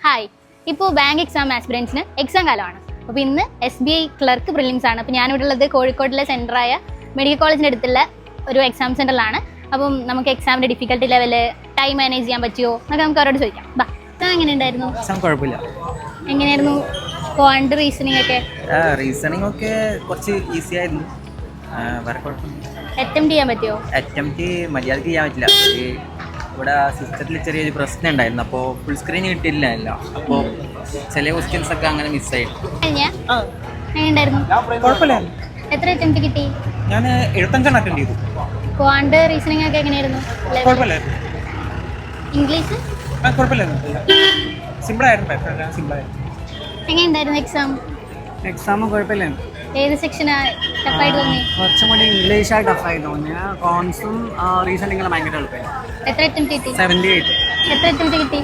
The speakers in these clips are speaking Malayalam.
ഹായ്, ഇപ്പോൾ ബാങ്ക് എക്സാം ആസ്പിരൻസിന് എക്സാം കാലമാണ്. അപ്പോൾ ഇന്ന് SBI ക്ലർക്ക് പ്രിലിംസ് ആണ്. അപ്പോൾ ഞാനിവിടെ ഉള്ളത് കോഴിക്കോട്ടിലെ സെൻറ്ററായ മെഡിക്കൽ കോളേജിൻ്റെ അടുത്തുള്ള ഒരു എക്സാം സെൻറ്ററിലാണ്. അപ്പം നമുക്ക് എക്സാമിൻ്റെ ഡിഫിക്കൽട്ടി ലെവല്, ടൈം മാനേജ് ചെയ്യാൻ പറ്റുമോ എന്നൊക്കെ നമുക്ക് അവരോട് ചോദിക്കാം. ബാ, എക്സാം എങ്ങനെയുണ്ടായിരുന്നു? കുഴപ്പമില്ല. എങ്ങനെയായിരുന്നു ക്വാണ്ട് റീസണിങ് ഒക്കെ? റീസണിങ് ഒക്കെ കുറച്ച് ഈസി ആയിരുന്നു. വേറെ കുഴപ്പമില്ല. അറ്റംപ്റ്റ് ചെയ്യാൻ പറ്റുമോ? അറ്റംപ്റ്റ് മര്യാദക്ക് ചെയ്യാൻ പറ്റില്ല. ഇവിടെ സിസ്റ്റത്തിൽ ചെറിയൊരു പ്രശ്നം ഉണ്ടായിരുന്നു. അപ്പോൾ ഫുൾ സ്ക്രീൻ കിട്ടിയില്ല. അപ്പോൾ ചില ക്വസ്റ്റ്യൻസ് ഒക്കെ അങ്ങനെ മിസ്സായി. എങ്ങനെയുണ്ടായിരുന്നു? കുഴപ്പമില്ലായിരുന്നു. എത്ര അറ്റംപ്റ്റ് കിട്ടി? ഞാൻ 75 അറ്റൻഡ് ചെയ്തു. ക്വാണ്ട് റീസണിങ് ഒക്കെ എങ്ങനെയായിരുന്നു? കുഴപ്പമില്ലായിരുന്നു. ഇംഗ്ലീഷ് കുഴപ്പമില്ലായിരുന്നു. സിമ്പിളായിരുന്നു. പേപ്പർ സിമ്പിളായിരുന്നു. എങ്ങനെയുണ്ടായിരുന്നു എക്സാം? എക്സാം കുഴപ്പമില്ലായിരുന്നു. ഏത് സെക്ഷനാ ടഫായിട്ട് തോന്നി? കുറച്ചും കൂടി ഇംഗ്ലീഷാണ് ടഫായി തോന്നിയ. കോൺസും റീസണിങ്ങും ഭയങ്കര എളുപ്പമായിരുന്നു. എത്ര അറ്റംപ്റ്റ് കിട്ടി? 78. എത്ര അറ്റംപ്റ്റ് കിട്ടി?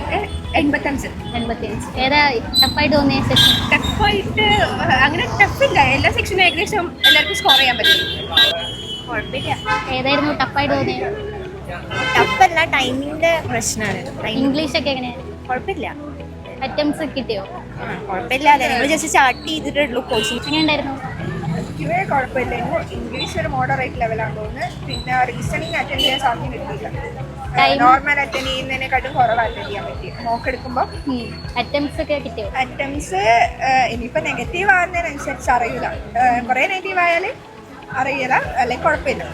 85. ഏതാ ടഫായിട്ട് തോന്നിയ സെക്ഷൻ? ടഫായിട്ട് അങ്ങനെ ടഫില്ല. എല്ലാ സെക്ഷനും ഏകദേശം എല്ലാവർക്കും സ്കോർ ചെയ്യാൻ പറ്റും. കുഴപ്പമില്ല. ഏതായിരുന്നു ടഫായിട്ട് തോന്നിയത്? ടഫല്ല, ടൈമിന്റെ പ്രശ്നമാണ്. ഇംഗ്ലീഷ് ഒക്കെ എങ്ങനെയാണ്? കുഴപ്പമില്ല. അറ്റംപ്റ്റ്സ് കിട്ടിയോ? കുഴപ്പമില്ലാതെ ഞങ്ങൾ ജസ്റ്റ് സ്റ്റാർട്ട് ചെയ്തിട്ടുള്ളൂ കോച്ചിങ്. എങ്ങനെയുണ്ടായിരുന്നു? ഇവേ കുഴപ്പമില്ലായിരുന്നു. ഇംഗ്ലീഷ് ഒരു മോഡറേറ്റ് ലെവലാണ് തോന്നുന്നത്. പിന്നെ റീസണിങ് അറ്റൻഡ് ചെയ്യാൻ സാധ്യത കിട്ടിയില്ല. നോർമൽ അറ്റൻഡ് ചെയ്യുന്നതിനെക്കാട്ടും കുറവ് അറ്റൻഡ് ചെയ്യാൻ പറ്റി. നോക്കെടുക്കുമ്പോൾ അറ്റംപ്റ്റ്സ് ഒക്കെ കിട്ടിയോ? അറ്റംപ്റ്റ്സ് ഇനിയിപ്പോൾ നെഗറ്റീവ് ആകുന്നതിനനുസരിച്ച് അറിയില്ല. കുറേ നെഗറ്റീവ് ആയാൽ അറിയില്ല, അല്ലെങ്കിൽ കുഴപ്പമില്ല.